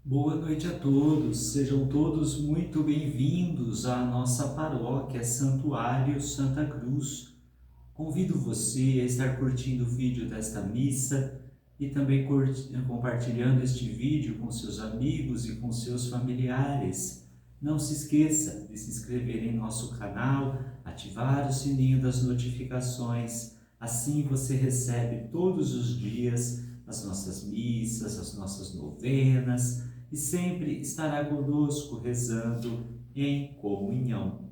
Boa noite a todos, sejam todos muito bem-vindos à nossa paróquia Santuário Santa Cruz. Convido você a estar curtindo o vídeo desta missa e também compartilhando este vídeo com seus amigos e com seus familiares. Não se esqueça de se inscrever em nosso canal, ativar o sininho das notificações, assim você recebe todos os dias as nossas missas, as nossas novenas, e sempre estará conosco rezando em comunhão.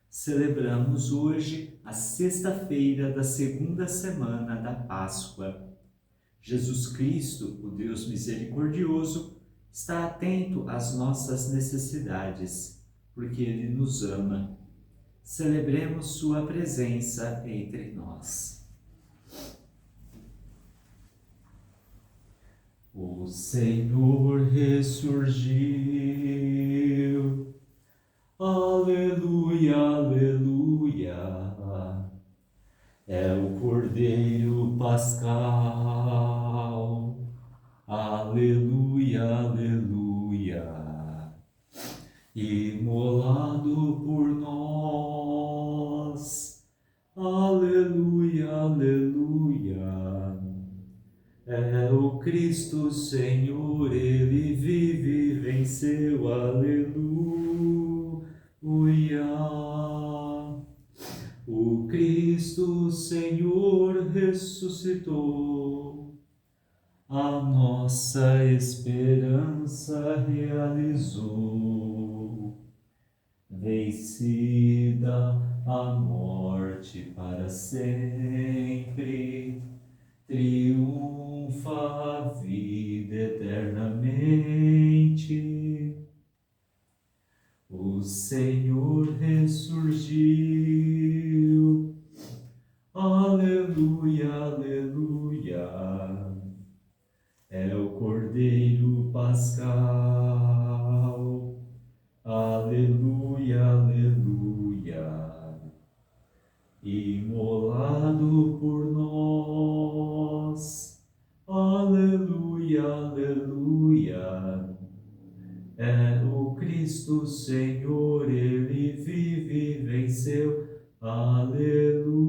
Celebramos hoje a sexta-feira da segunda semana da Páscoa. Jesus Cristo, o Deus misericordioso, está atento às nossas necessidades, porque Ele nos ama. Celebremos sua presença entre nós. O Senhor ressurgiu. Aleluia, aleluia. É o Cordeiro Pascal. Aleluia, aleluia. Imolado por nós. Aleluia, aleluia. É o Cristo Senhor, Ele vive e venceu, aleluia. O Cristo Senhor ressuscitou, a nossa esperança realizou. Vencida a morte para sempre, triunfa a vida eternamente. O Senhor ressurgiu. Aleluia, aleluia. É o Cordeiro Pascal. Aleluia, aleluia. Imolado por nós. Aleluia, aleluia. É o Cristo Senhor, Ele vive e venceu. Aleluia.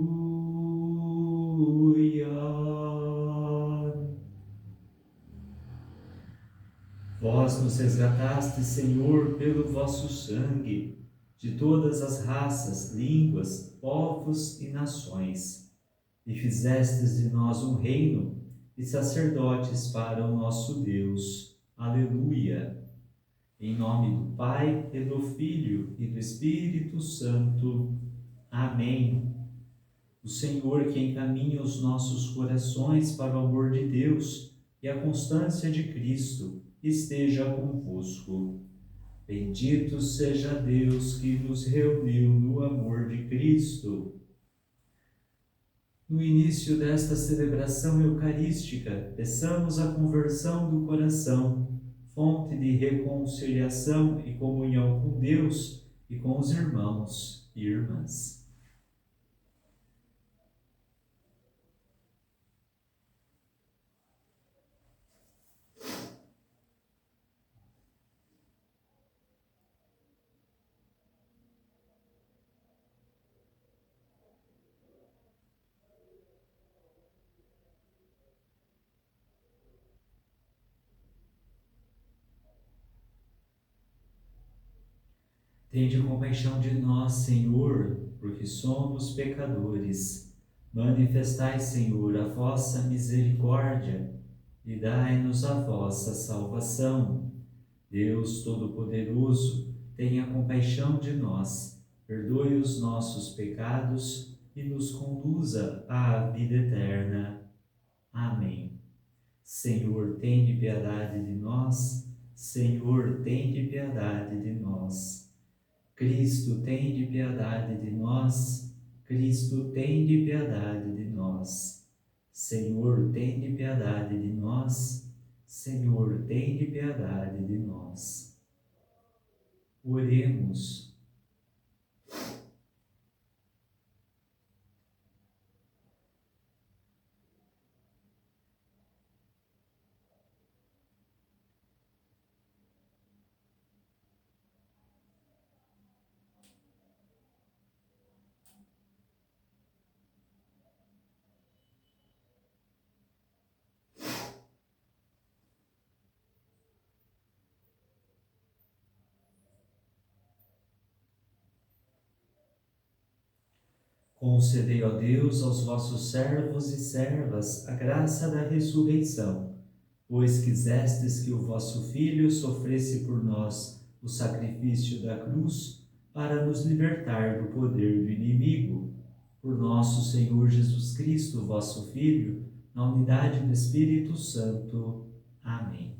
Vós nos resgatastes, Senhor, pelo vosso sangue, de todas as raças, línguas, povos e nações, e fizestes de nós um reino e sacerdotes para o nosso Deus. Aleluia. Em nome do Pai, e do Filho, e do Espírito Santo. Amém. O Senhor que encaminha os nossos corações para o amor de Deus e a constância de Cristo, esteja convosco. Bendito seja Deus que nos reuniu no amor de Cristo. No início desta celebração eucarística, peçamos a conversão do coração, fonte de reconciliação e comunhão com Deus e com os irmãos e irmãs. Tende compaixão de nós, Senhor, porque somos pecadores. Manifestai, Senhor, a vossa misericórdia e dai-nos a vossa salvação. Deus Todo-Poderoso, tenha compaixão de nós, perdoe os nossos pecados e nos conduza à vida eterna. Amém. Senhor, tende piedade de nós. Senhor, tende piedade de nós. Cristo, tende piedade de nós. Cristo, tende piedade de nós. Senhor, tende piedade de nós. Senhor, tende piedade de nós. Oremos. Concedei, ó Deus, aos vossos servos e servas a graça da ressurreição, pois quisestes que o vosso Filho sofresse por nós o sacrifício da cruz, para nos libertar do poder do inimigo. Por nosso Senhor Jesus Cristo, vosso Filho, na unidade do Espírito Santo. Amém.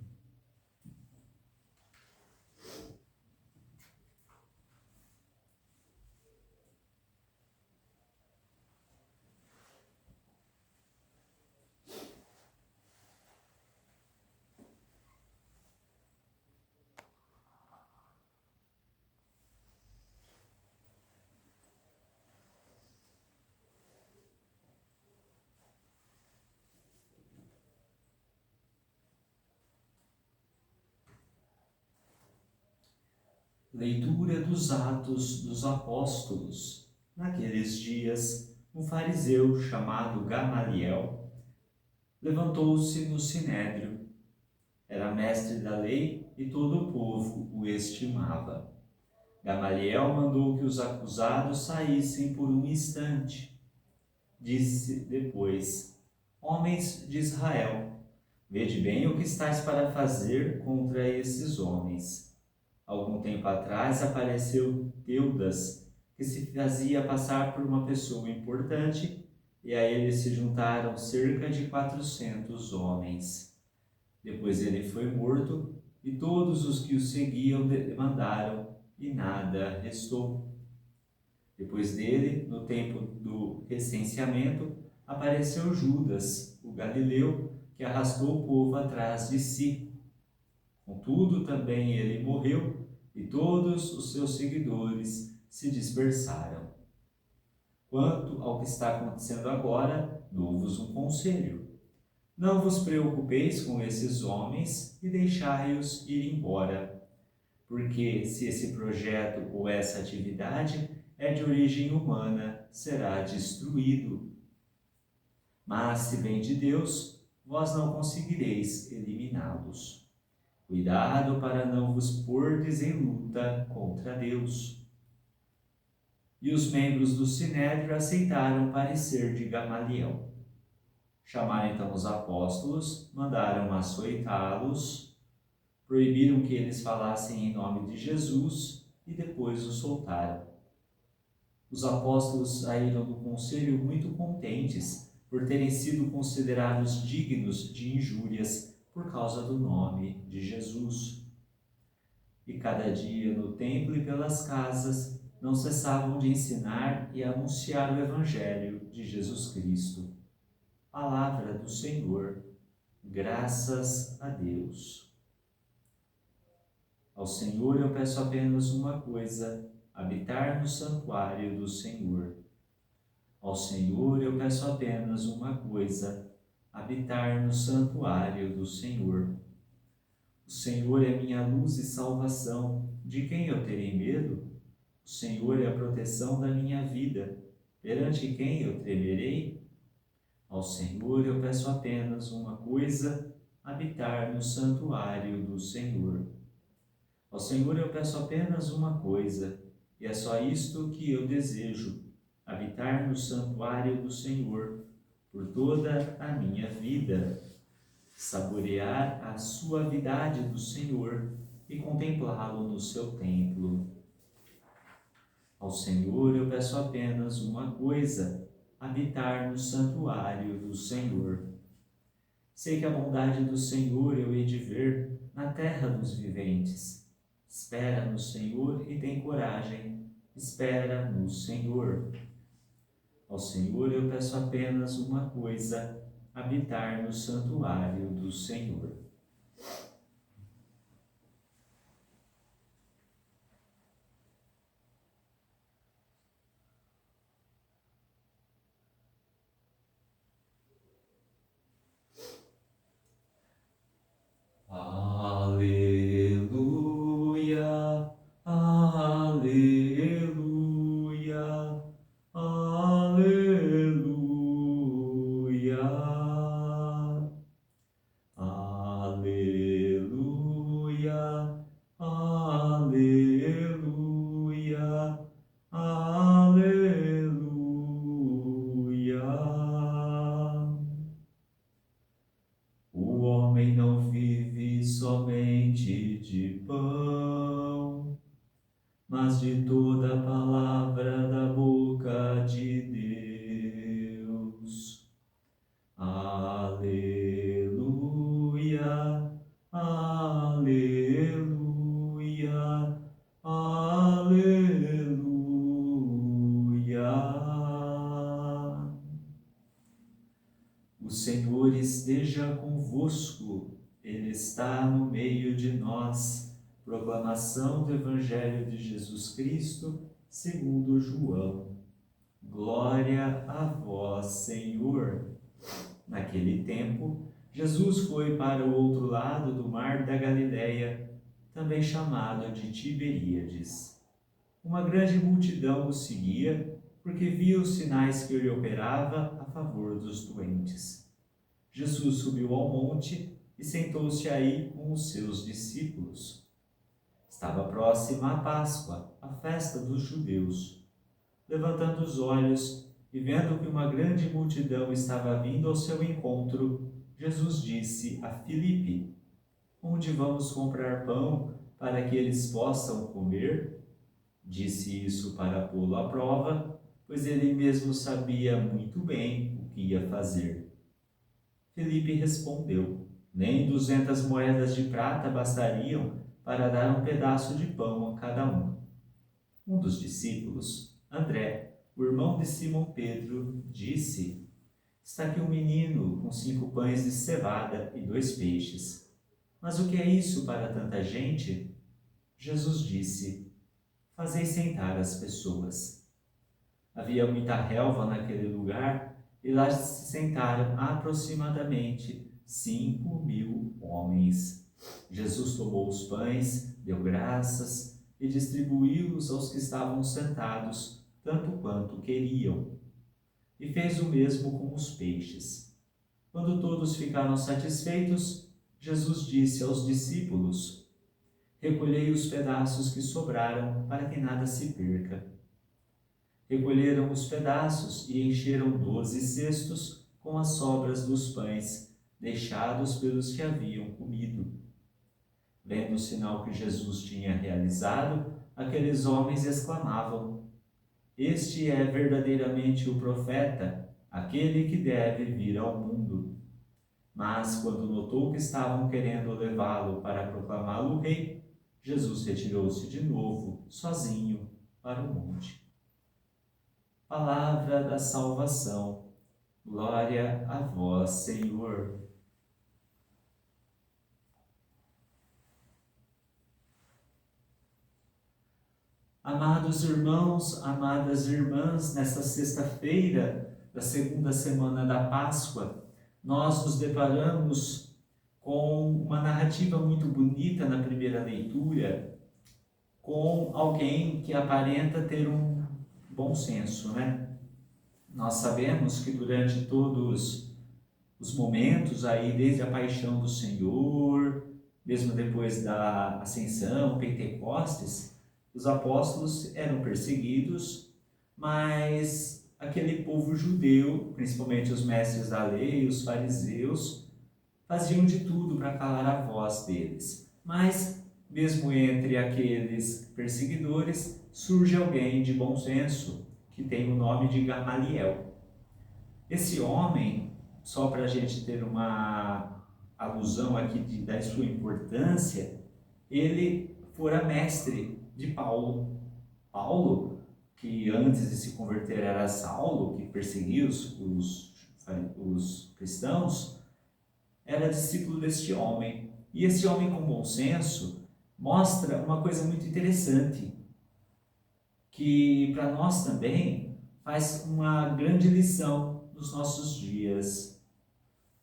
Leitura dos Atos dos Apóstolos. Naqueles dias, um fariseu chamado Gamaliel levantou-se no sinédrio. Era mestre da lei e todo o povo o estimava. Gamaliel mandou que os acusados saíssem por um instante. Disse depois: Homens de Israel, vede bem o que estáis para fazer contra esses homens. Algum tempo atrás apareceu Teudas, que se fazia passar por uma pessoa importante, e a ele se juntaram cerca de 400 homens. Depois ele foi morto, e todos os que o seguiam demandaram, e nada restou. Depois dele, no tempo do recenseamento, apareceu Judas, o galileu, que arrastou o povo atrás de si. Contudo, também ele morreu, e todos os seus seguidores se dispersaram. Quanto ao que está acontecendo agora, dou-vos um conselho. Não vos preocupeis com esses homens e deixai-os ir embora, porque se esse projeto ou essa atividade é de origem humana, será destruído. Mas se vem de Deus, vós não conseguireis eliminá-los. Cuidado para não vos pordes em luta contra Deus. E os membros do Sinédrio aceitaram o parecer de Gamaliel. Chamaram então os apóstolos, mandaram açoitá-los, proibiram que eles falassem em nome de Jesus e depois os soltaram. Os apóstolos saíram do conselho muito contentes por terem sido considerados dignos de injúrias por causa do nome de Jesus. E cada dia no templo e pelas casas não cessavam de ensinar e anunciar o Evangelho de Jesus Cristo. Palavra do Senhor, graças a Deus. Ao Senhor eu peço apenas uma coisa: habitar no santuário do Senhor. Ao Senhor eu peço apenas uma coisa: habitar no santuário do Senhor. O Senhor é minha luz e salvação, de quem eu terei medo? O Senhor é a proteção da minha vida, perante quem eu tremerei? Ao Senhor eu peço apenas uma coisa: habitar no santuário do Senhor. Ao Senhor eu peço apenas uma coisa, e é só isto que eu desejo: habitar no santuário do Senhor por toda a minha vida, saborear a suavidade do Senhor e contemplá-lo no seu templo. Ao Senhor eu peço apenas uma coisa: habitar no santuário do Senhor. Sei que a bondade do Senhor eu hei de ver na terra dos viventes. Espera no Senhor e tem coragem. Espera no Senhor. Ao Senhor eu peço apenas uma coisa: habitar no santuário do Senhor. Aleluia, aleluia, aleluia, aleluia. de toda palavra da boca de Deus. Aleluia, aleluia, aleluia. O Senhor esteja convosco, Ele está no meio de nós. Proclamação do Evangelho de Jesus Cristo, segundo João. Glória a vós, Senhor. Naquele tempo, Jesus foi para o outro lado do mar da Galileia, também chamado de Tiberíades. Uma grande multidão o seguia, porque via os sinais que ele operava a favor dos doentes. Jesus subiu ao monte e sentou-se aí com os seus discípulos. Estava próxima a Páscoa, a festa dos judeus. Levantando os olhos e vendo que uma grande multidão estava vindo ao seu encontro, Jesus disse a Filipe: Onde vamos comprar pão para que eles possam comer? Disse isso para pô-lo à prova, pois ele mesmo sabia muito bem o que ia fazer. Filipe respondeu: Nem 200 moedas de prata bastariam para dar um pedaço de pão a cada um. Um dos discípulos, André, o irmão de Simão Pedro, disse: Está aqui um menino com 5 pães de cevada e 2 peixes. Mas o que é isso para tanta gente? Jesus disse: Fazei sentar as pessoas. Havia muita relva naquele lugar e lá se sentaram aproximadamente 5.000 homens. Jesus tomou os pães, deu graças e distribuiu-os aos que estavam sentados, tanto quanto queriam. E fez o mesmo com os peixes. Quando todos ficaram satisfeitos, Jesus disse aos discípulos: Recolhei os pedaços que sobraram, para que nada se perca. Recolheram os pedaços e encheram 12 cestos com as sobras dos pães, deixados pelos que haviam comido. Vendo o sinal que Jesus tinha realizado, aqueles homens exclamavam: Este é verdadeiramente o profeta, aquele que deve vir ao mundo. Mas, quando notou que estavam querendo levá-lo para proclamá-lo rei, Jesus retirou-se de novo, sozinho, para o monte. Palavra da salvação. Glória a vós, Senhor. Amados irmãos, amadas irmãs, nesta sexta-feira da segunda semana da Páscoa, nós nos deparamos com uma narrativa muito bonita na primeira leitura, com alguém que aparenta ter um bom senso, né? Nós sabemos que durante todos os momentos aí, desde a paixão do Senhor, mesmo depois da ascensão, Pentecostes, os apóstolos eram perseguidos, mas aquele povo judeu, principalmente os mestres da lei, os fariseus, faziam de tudo para calar a voz deles. Mas, mesmo entre aqueles perseguidores, surge alguém de bom senso, que tem o nome de Gamaliel. Esse homem, só para a gente ter uma alusão aqui da sua importância, ele fora mestre de Paulo. Paulo, que antes de se converter era Saulo, que perseguia os cristãos, era discípulo deste homem. E esse homem com bom senso mostra uma coisa muito interessante, que para nós também faz uma grande lição nos nossos dias.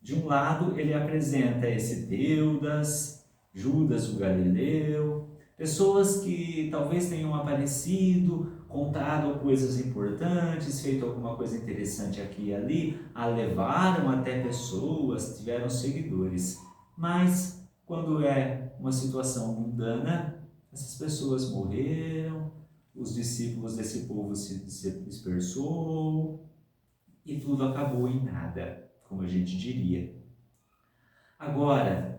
De um lado, ele apresenta esse Teudas, Judas o Galileu, pessoas que talvez tenham aparecido, contado coisas importantes, feito alguma coisa interessante aqui e ali, a levaram até pessoas, tiveram seguidores. Mas, quando é uma situação mundana, essas pessoas morreram, os discípulos desse povo se dispersou e tudo acabou em nada, como a gente diria. Agora,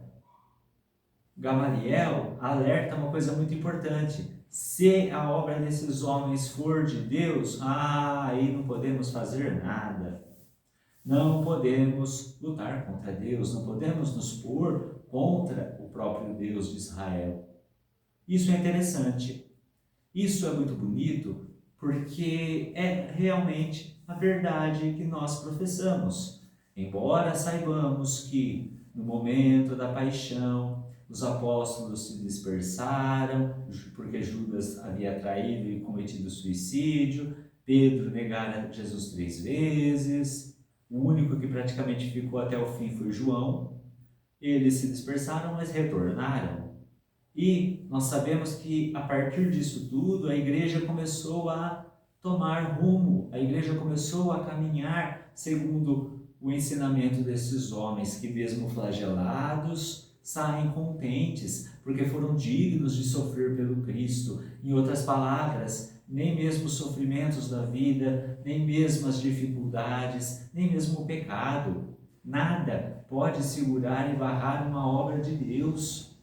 Gamaliel alerta uma coisa muito importante, Se a obra desses homens for de Deus, aí não podemos fazer nada. Não podemos lutar contra Deus, não podemos nos pôr contra o próprio Deus de Israel. Isso é interessante. Isso é muito bonito, porque é realmente a verdade que nós professamos. Embora saibamos que no momento da paixão os apóstolos se dispersaram, porque Judas havia traído e cometido suicídio, Pedro negara Jesus 3 vezes, o único que praticamente ficou até o fim foi João. Eles se dispersaram, mas retornaram. E nós sabemos que a partir disso tudo, a igreja começou a tomar rumo, a igreja começou a caminhar segundo o ensinamento desses homens, que mesmo flagelados, saem contentes, porque foram dignos de sofrer pelo Cristo. Em outras palavras, nem mesmo os sofrimentos da vida, nem mesmo as dificuldades, nem mesmo o pecado, nada pode segurar e barrar uma obra de Deus.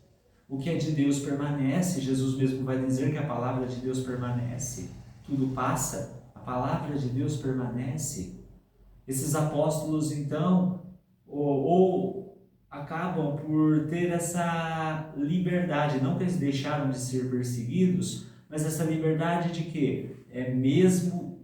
O que é de Deus permanece. Jesus mesmo vai dizer que a palavra de Deus permanece. Tudo passa, a palavra de Deus permanece. Esses apóstolos, então, ou acabam por ter essa liberdade, não que eles deixaram de ser perseguidos, mas essa liberdade de que mesmo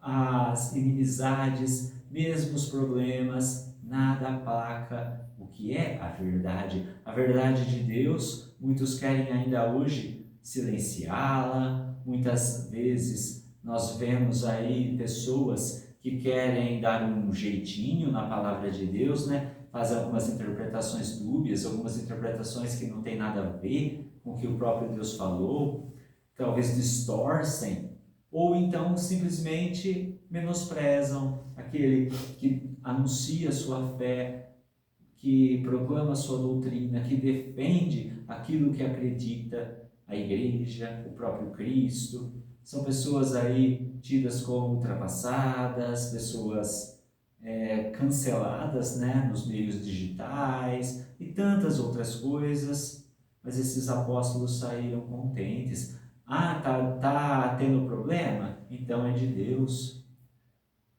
as inimizades, mesmo os problemas, nada aplaca o que é a verdade. A verdade de Deus, muitos querem ainda hoje silenciá-la. Muitas vezes nós vemos aí pessoas que querem dar um jeitinho na palavra de Deus, fazem algumas interpretações dúbias, algumas interpretações que não tem nada a ver com o que o próprio Deus falou, talvez distorcem, ou então simplesmente menosprezam aquele que anuncia sua fé, que proclama a sua doutrina, que defende aquilo que acredita, a igreja, o próprio Cristo. São pessoas aí tidas como ultrapassadas, pessoas canceladas, nos meios digitais e tantas outras coisas, mas esses apóstolos saíram contentes. Tá tendo problema? Então é de Deus.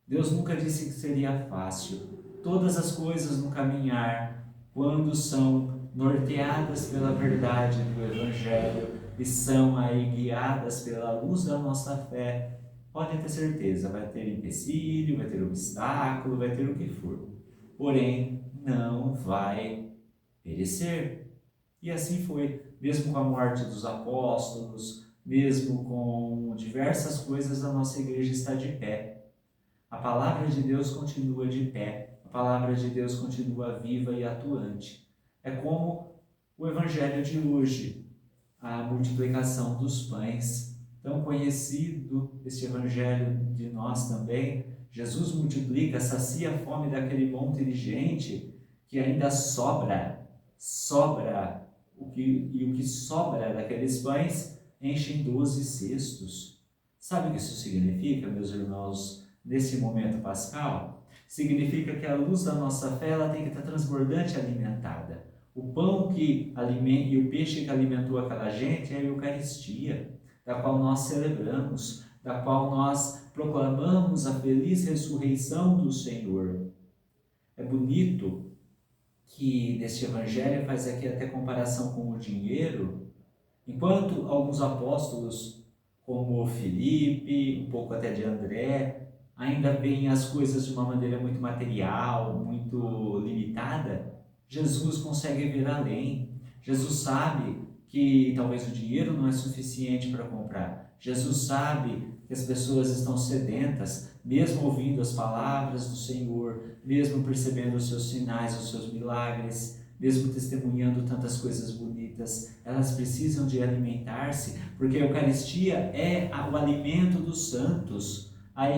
Deus nunca disse que seria fácil. Todas as coisas no caminhar, quando são norteadas pela verdade do Evangelho e são aí guiadas pela luz da nossa fé, podem ter certeza, vai ter empecilho, vai ter obstáculo, vai ter o que for. Porém, não vai perecer. E assim foi, mesmo com a morte dos apóstolos, mesmo com diversas coisas, a nossa igreja está de pé. A palavra de Deus continua de pé, a palavra de Deus continua viva e atuante. É como o Evangelho de hoje, a multiplicação dos pães, tão conhecido este Evangelho de nós também. Jesus multiplica, sacia a fome daquele monte de gente que ainda sobra o que sobra daqueles pães enchem 12 cestos. Sabe o que isso significa, meus irmãos? Nesse momento pascal, significa que a luz da nossa fé ela tem que estar transbordante e alimentada. O pão que alimenta e o peixe que alimentou aquela gente é a Eucaristia, da qual nós celebramos, da qual nós proclamamos a feliz ressurreição do Senhor. É bonito que neste Evangelho faz aqui até comparação com o dinheiro, enquanto alguns apóstolos, como Filipe, um pouco até de André, ainda veem as coisas de uma maneira muito material, muito limitada, Jesus consegue ver além. Jesus sabe que talvez o dinheiro não é suficiente para comprar. Jesus sabe que as pessoas estão sedentas, mesmo ouvindo as palavras do Senhor, mesmo percebendo os seus sinais, os seus milagres, mesmo testemunhando tantas coisas bonitas, elas precisam de alimentar-se, porque a Eucaristia é o alimento dos santos. A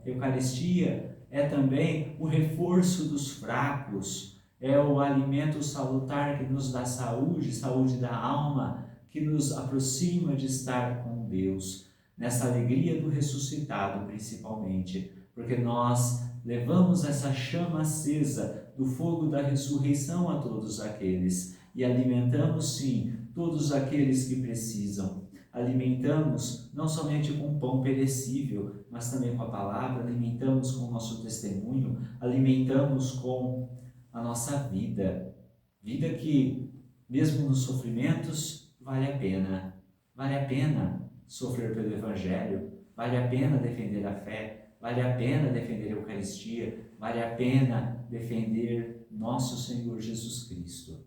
Eucaristia é também o reforço dos fracos, é o alimento salutar que nos dá saúde, saúde da alma, que nos aproxima de estar com Deus, nessa alegria do ressuscitado principalmente, porque nós levamos essa chama acesa do fogo da ressurreição a todos aqueles e alimentamos, sim, todos aqueles que precisam. Alimentamos não somente com pão perecível, mas também com a palavra, alimentamos com o nosso testemunho, alimentamos com a nossa vida. Vida que, mesmo nos sofrimentos, vale a pena. Vale a pena sofrer pelo Evangelho, vale a pena defender a fé, vale a pena defender a Eucaristia, vale a pena defender nosso Senhor Jesus Cristo.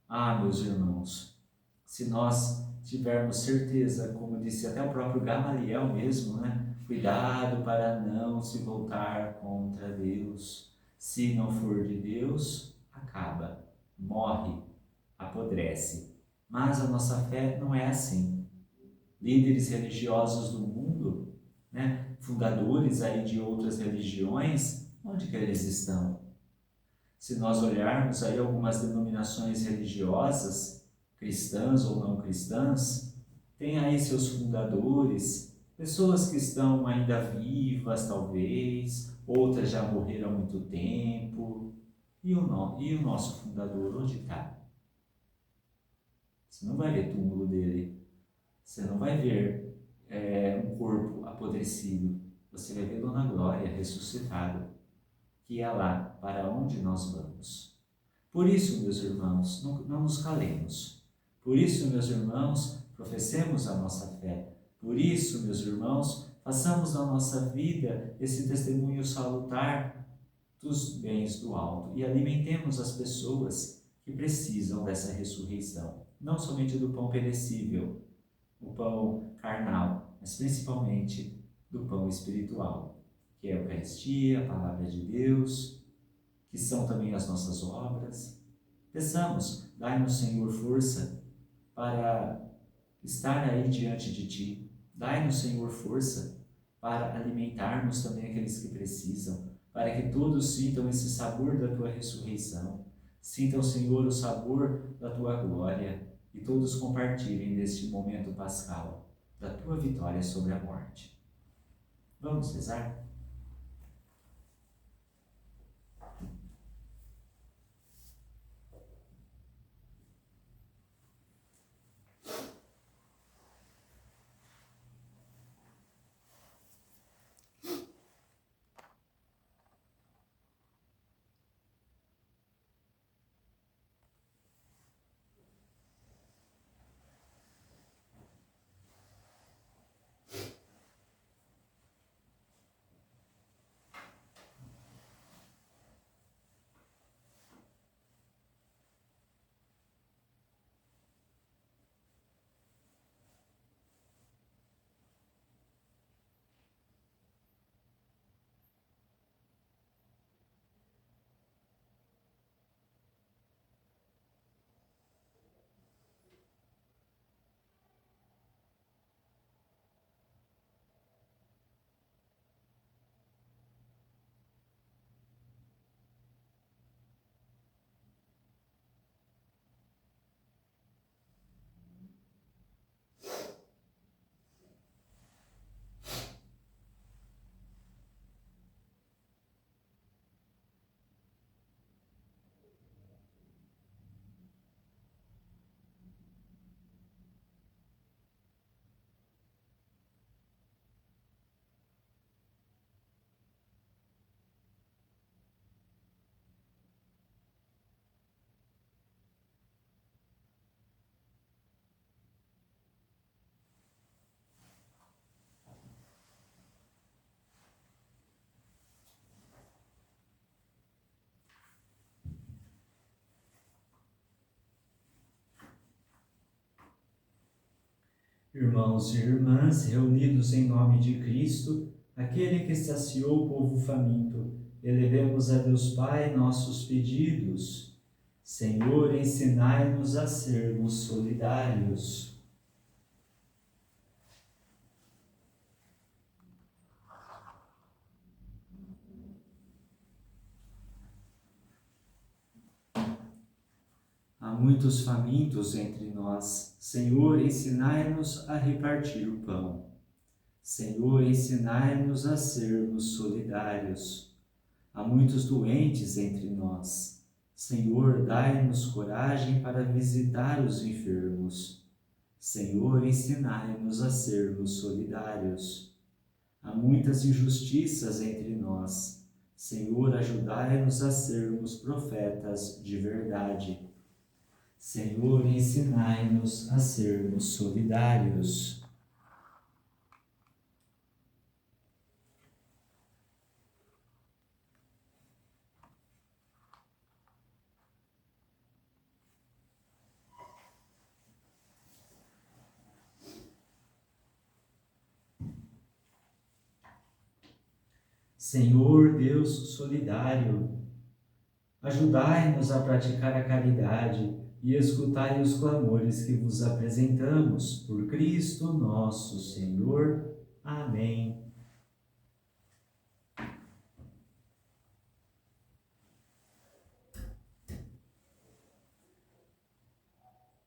Ah, meus irmãos, se nós tivermos certeza, como disse até o próprio Gamaliel mesmo, né? Cuidado para não se voltar contra Deus. Se não for de Deus, acaba, morre, apodrece. Mas a nossa fé não é assim. Líderes religiosos do mundo, né? Fundadores aí de outras religiões, onde que eles estão? Se nós olharmos aí algumas denominações religiosas, cristãs ou não cristãs, tem aí seus fundadores, pessoas que estão ainda vivas talvez, outras já morreram há muito tempo. E o nosso fundador, onde está? Você não vai ver túmulo dele, você não vai ver um corpo apodrecido, você vai ver Dona Glória ressuscitado, que é lá para onde nós vamos. Por isso, meus irmãos, não nos calemos. Por isso, meus irmãos, professemos a nossa fé. Por isso, meus irmãos, façamos na nossa vida esse testemunho salutar dos bens do alto e alimentemos as pessoas que precisam dessa ressurreição. Não somente do pão perecível, o pão carnal, mas principalmente do pão espiritual, que é a Eucaristia, a Palavra de Deus, que são também as nossas obras. Peçamos, dai-nos, Senhor, força para estar aí diante de Ti. Dai-nos, Senhor, força para alimentarmos também aqueles que precisam, para que todos sintam esse sabor da Tua ressurreição. Sintam, Senhor, o sabor da Tua glória e todos compartilhem deste momento pascal da Tua vitória sobre a morte. Vamos rezar? Irmãos e irmãs, reunidos em nome de Cristo, aquele que saciou o povo faminto, elevemos a Deus Pai nossos pedidos. Senhor, ensinai-nos a sermos solidários. Há muitos famintos entre nós. Senhor, ensinai-nos a repartir o pão. Senhor, ensinai-nos a sermos solidários. Há muitos doentes entre nós. Senhor, dai-nos coragem para visitar os enfermos. Senhor, ensinai-nos a sermos solidários. Há muitas injustiças entre nós. Senhor, ajudai-nos a sermos profetas de verdade. Senhor, ensinai-nos a sermos solidários. Senhor Deus solidário, ajudai-nos a praticar a caridade e escutai os clamores que vos apresentamos, por Cristo nosso Senhor. Amém.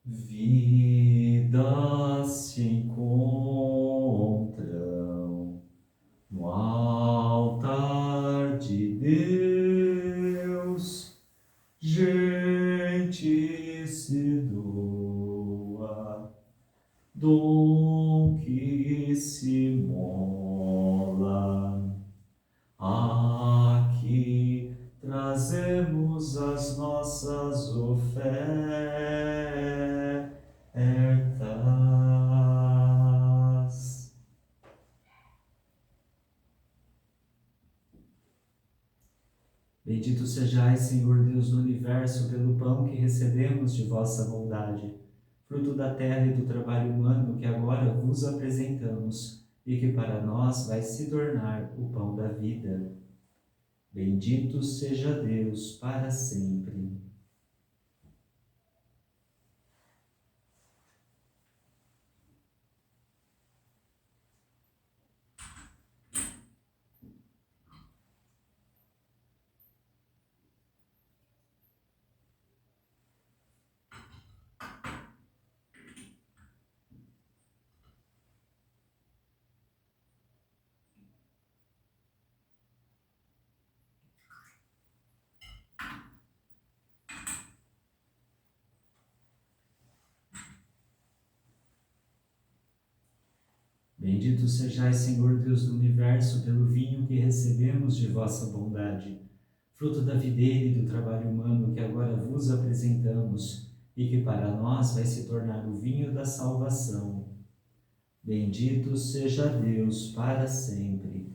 Vidas se encontram no altar de Deus, gente se doa, dom que se mola. Aqui trazemos as nossas ofertas. Bendito sejais, Senhor Deus do Universo, pelo pão que recebemos de vossa bondade, fruto da terra e do trabalho humano que agora vos apresentamos e que para nós vai se tornar o pão da vida. Bendito seja Deus para sempre. Bendito sejais, Senhor Deus do Universo, pelo vinho que recebemos de vossa bondade, fruto da videira e do trabalho humano que agora vos apresentamos e que para nós vai se tornar o vinho da salvação. Bendito seja Deus para sempre.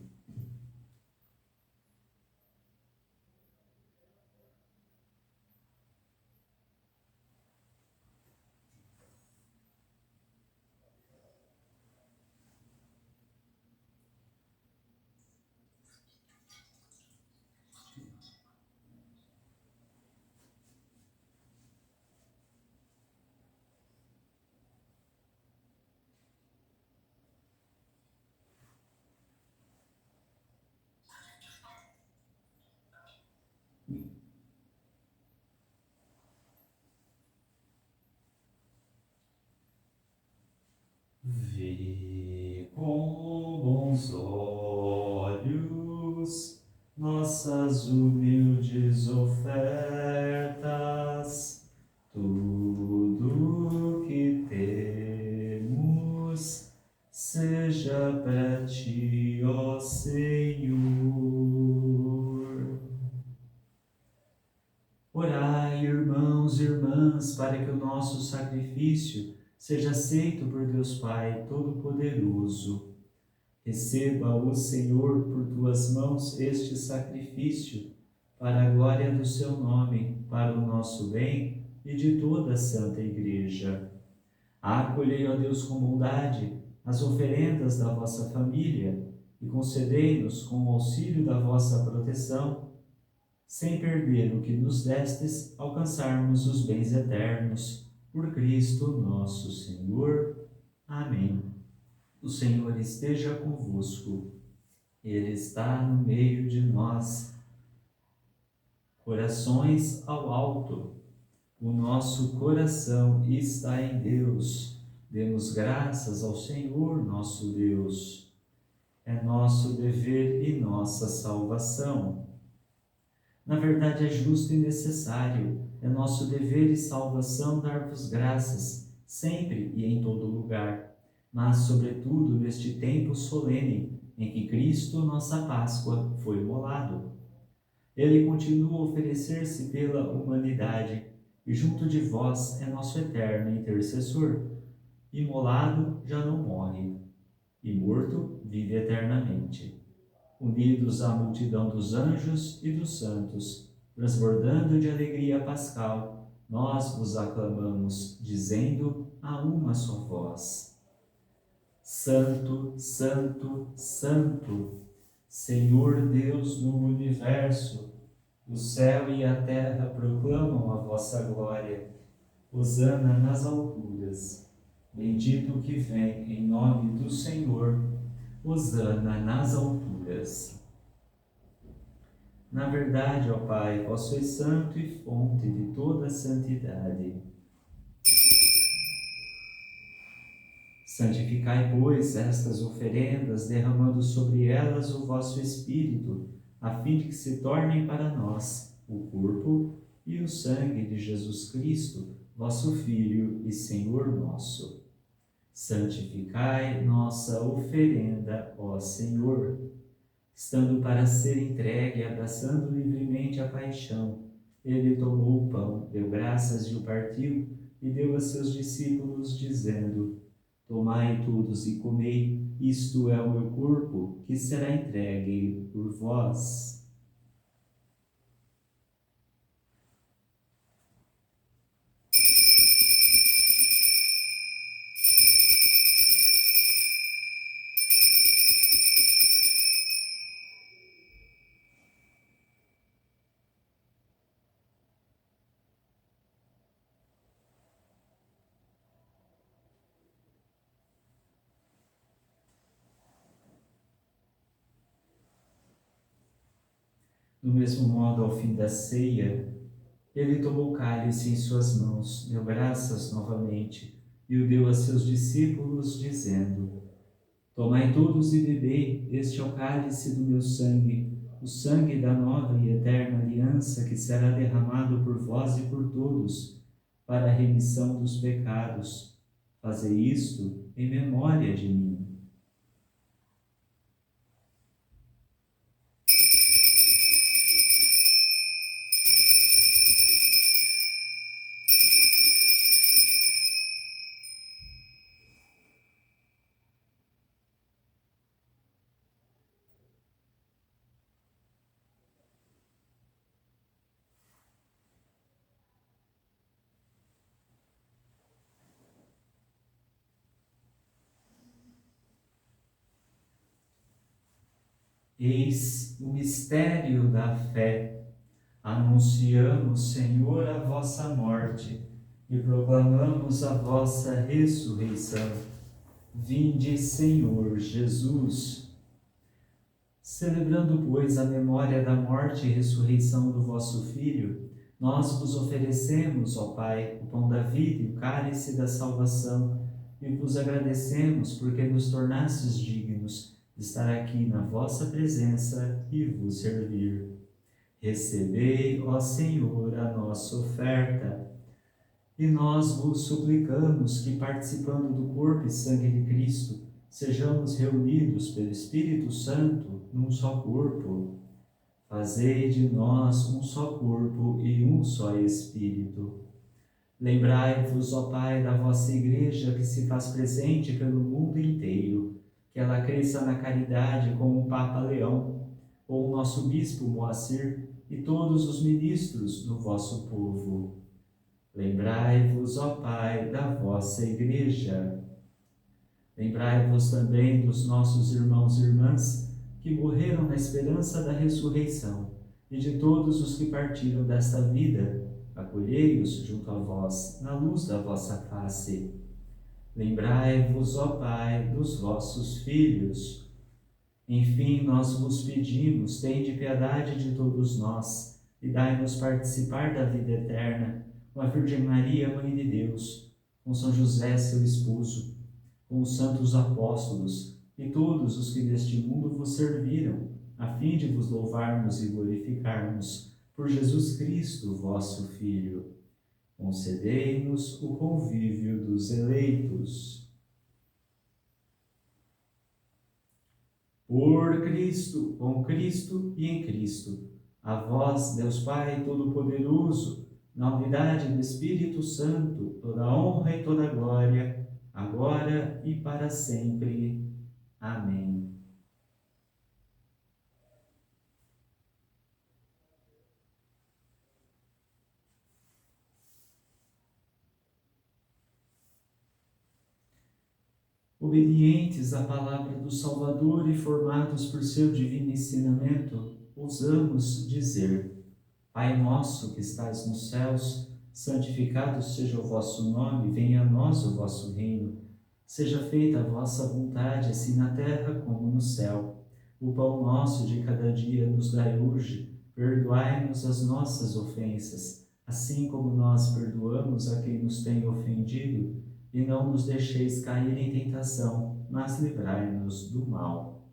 Vê com bons olhos nossas humildes ofertas, tudo que temos seja para ti, ó Senhor. Orai, irmãos e irmãs, para que o nosso sacrifício seja aceito por Deus Pai Todo-Poderoso. Receba, ó Senhor, por tuas mãos este sacrifício, para a glória do seu nome, para o nosso bem e de toda a Santa Igreja. Acolhei, ó Deus, com bondade as oferendas da vossa família e concedei-nos, com o auxílio da vossa proteção, sem perder o que nos destes, alcançarmos os bens eternos. Por Cristo nosso Senhor. Amém. O Senhor esteja convosco. Ele está no meio de nós. Corações ao alto. O nosso coração está em Deus. Demos graças ao Senhor nosso Deus. É nosso dever e nossa salvação. Na verdade, é justo e necessário, é nosso dever e salvação dar-vos graças, sempre e em todo lugar, mas, sobretudo, neste tempo solene em que Cristo, nossa Páscoa, foi imolado. Ele continua a oferecer-se pela humanidade, e junto de vós é nosso eterno intercessor. Imolado, já não morre, e morto, vive eternamente. Unidos à multidão dos anjos e dos santos, transbordando de alegria pascal, nós vos aclamamos, dizendo a uma só voz: Santo, Santo, Santo, Senhor Deus do universo, o céu e a terra proclamam a vossa glória. Hosana nas alturas. Bendito o que vem em nome do Senhor. Hosana nas alturas. Na verdade, ó Pai, vós sois santo e fonte de toda santidade. Santificai, pois, estas oferendas, derramando sobre elas o vosso Espírito, a fim de que se tornem para nós o corpo e o sangue de Jesus Cristo, vosso Filho e Senhor nosso. Santificai nossa oferenda, ó Senhor. Estando para ser entregue, abraçando livremente a paixão, ele tomou o pão, deu graças e o partiu, e deu a seus discípulos, dizendo: Tomai todos e comei, isto é o meu corpo, que será entregue por vós. Do mesmo modo, ao fim da ceia, ele tomou o cálice em suas mãos, deu graças novamente e o deu a seus discípulos, dizendo: Tomai todos e bebei, este é o cálice do meu sangue, o sangue da nova e eterna aliança que será derramado por vós e por todos, para a remissão dos pecados. Fazei isto em memória de mim. Eis o mistério da fé. Anunciamos, Senhor, a vossa morte e proclamamos a vossa ressurreição. Vinde, Senhor Jesus. Celebrando, pois, a memória da morte e ressurreição do vosso Filho, nós vos oferecemos, ó Pai, o pão da vida e o cálice da salvação, e vos agradecemos porque nos tornastes dignos de estar aqui na vossa presença e vos servir. Recebei, ó Senhor, a nossa oferta, e nós vos suplicamos que, participando do corpo e sangue de Cristo, sejamos reunidos pelo Espírito Santo num só corpo. Fazei de nós um só corpo e um só Espírito. Lembrai-vos, ó Pai, da vossa Igreja que se faz presente pelo mundo inteiro, que ela cresça na caridade como o Papa Leão, ou o nosso Bispo Moacir e todos os ministros do vosso povo. Lembrai-vos, ó Pai, da vossa Igreja. Lembrai-vos também dos nossos irmãos e irmãs que morreram na esperança da ressurreição e de todos os que partiram desta vida. Acolhei-os junto a vós, na luz da vossa face. Lembrai-vos, ó Pai, dos vossos filhos. Enfim, nós vos pedimos, tende piedade de todos nós e dai-nos participar da vida eterna com a Virgem Maria, Mãe de Deus, com São José, seu esposo, com os santos apóstolos e todos os que neste mundo vos serviram, a fim de vos louvarmos e glorificarmos por Jesus Cristo, vosso Filho, concedei-nos o convívio dos eleitos. Por Cristo, com Cristo e em Cristo, a vós, Deus Pai Todo-Poderoso, na unidade do Espírito Santo, toda honra e toda glória, agora e para sempre. Amém. Obedientes à palavra do Salvador e formados por seu divino ensinamento, ousamos dizer: Pai nosso que estais nos céus, santificado seja o vosso nome, venha a nós o vosso reino. Seja feita a vossa vontade, assim na terra como no céu. O pão nosso de cada dia nos dai hoje. Perdoai-nos as nossas ofensas, assim como nós perdoamos a quem nos tem ofendido. E não nos deixeis cair em tentação, mas livrai-nos do mal.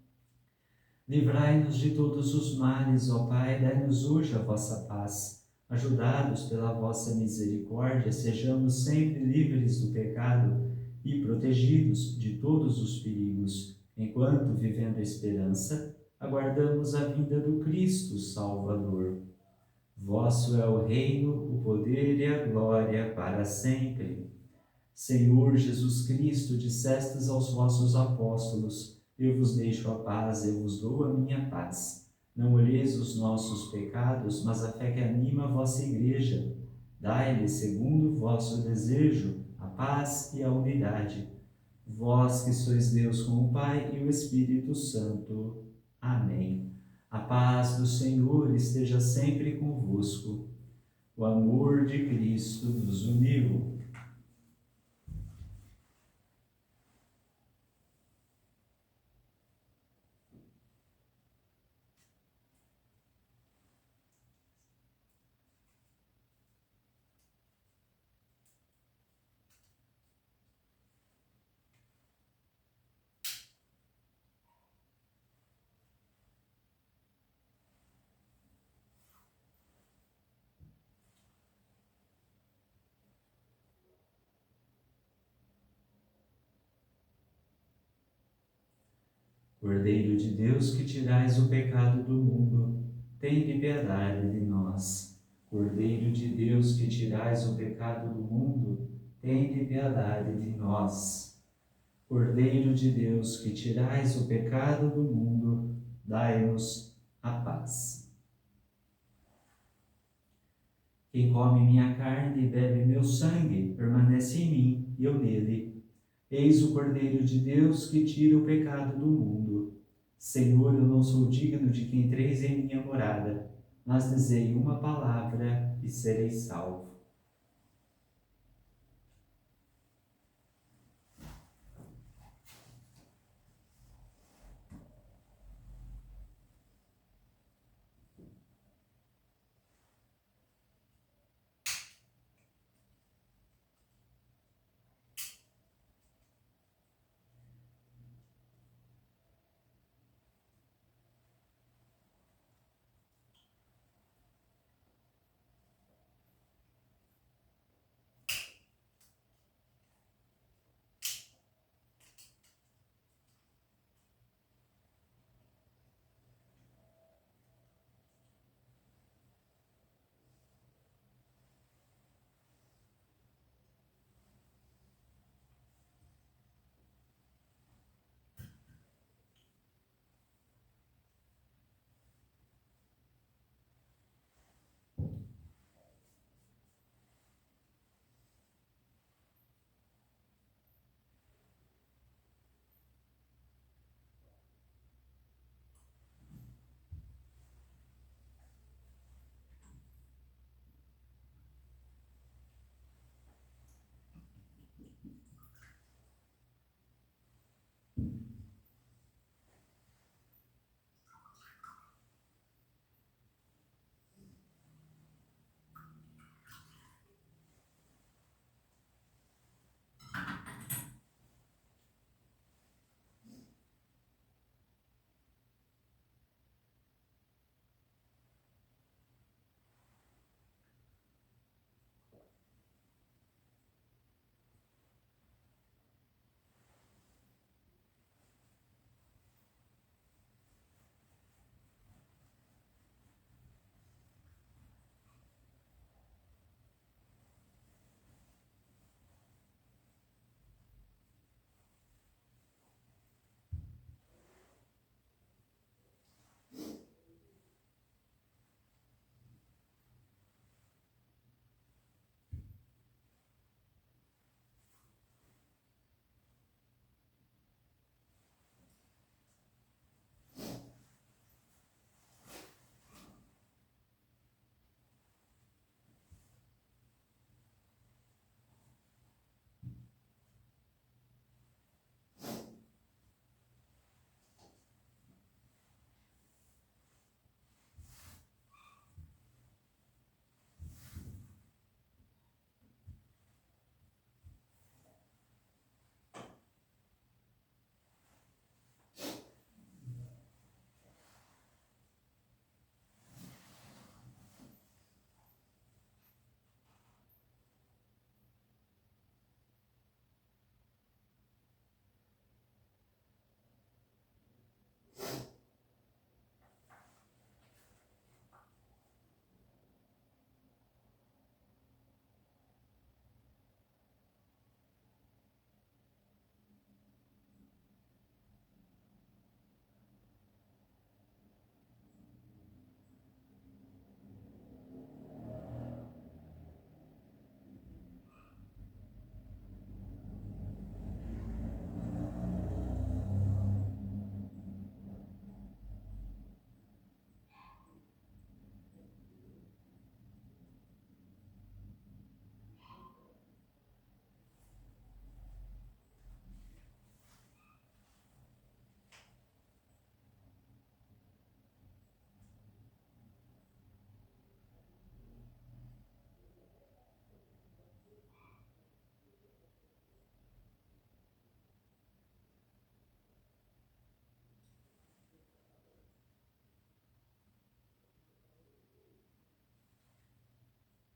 Livrai-nos de todos os males, ó Pai, dai-nos hoje a vossa paz. Ajudados pela vossa misericórdia, sejamos sempre livres do pecado e protegidos de todos os perigos, enquanto, vivendo a esperança, aguardamos a vinda do Cristo Salvador. Vosso é o reino, o poder e a glória para sempre. Senhor Jesus Cristo, dissestes aos vossos apóstolos: eu vos deixo a paz, eu vos dou a minha paz. Não olheis os nossos pecados, mas a fé que anima a vossa Igreja. Dai-lhe, segundo o vosso desejo, a paz e a unidade. Vós que sois Deus com o Pai e o Espírito Santo. Amém. A paz do Senhor esteja sempre convosco. O amor de Cristo nos uniu. Cordeiro de Deus, que tirais o pecado do mundo, tende piedade de nós. Cordeiro de Deus, que tirais o pecado do mundo, tende piedade de nós. Cordeiro de Deus, que tirais o pecado do mundo, dai-nos a paz. Quem come minha carne e bebe meu sangue, permanece em mim e eu nele. Eis o Cordeiro de Deus que tira o pecado do mundo. Senhor, eu não sou digno de que entreis em minha morada, mas dizei uma palavra e serei salvo.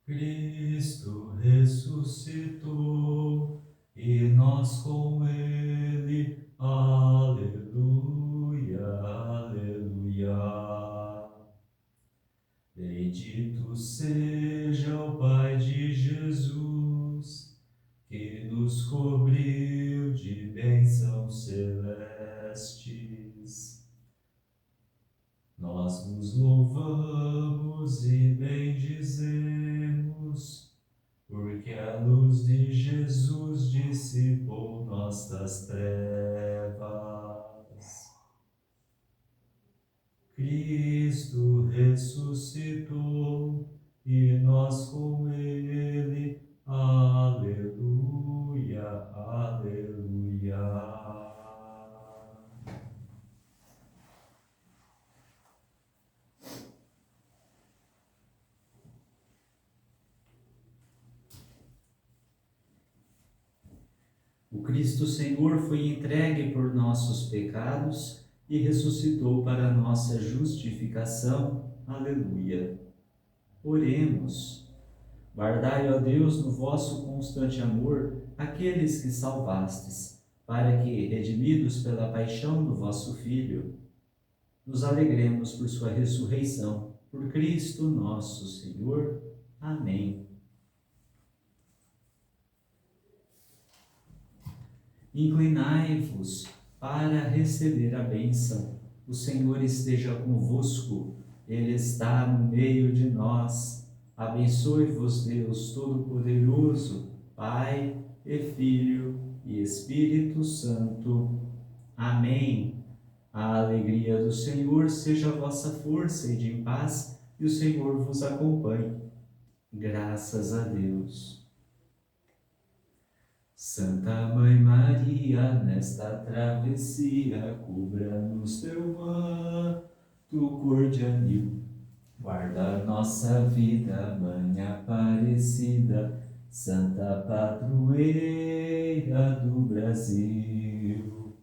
Cristo ressuscitou e nós com ele. Aleluia, aleluia. Bendito seja o Pai de Jesus, que nos cobriu de bênçãos celestes. Nós vos louvamos e bendizemos, porque a luz de Jesus dissipou nossas trevas. Cristo ressuscitou e nós com ele. Aleluia, aleluia. O Cristo Senhor foi entregue por nossos pecados e ressuscitou para nossa justificação. Aleluia. Oremos. Guardai, ó Deus, no vosso constante amor, aqueles que salvastes, para que, redimidos pela paixão do vosso Filho, nos alegremos por sua ressurreição. Por Cristo nosso Senhor. Amém. Inclinai-vos para receber a bênção. O Senhor esteja convosco, Ele está no meio de nós. Abençoe-vos, Deus Todo-Poderoso, Pai e Filho e Espírito Santo. Amém. A alegria do Senhor seja a vossa força e de paz, e o Senhor vos acompanhe. Graças a Deus. Santa Mãe Maria, nesta travessia, cubra-nos teu manto cordianil. Guarda nossa vida, Mãe Aparecida, Santa Padroeira do Brasil.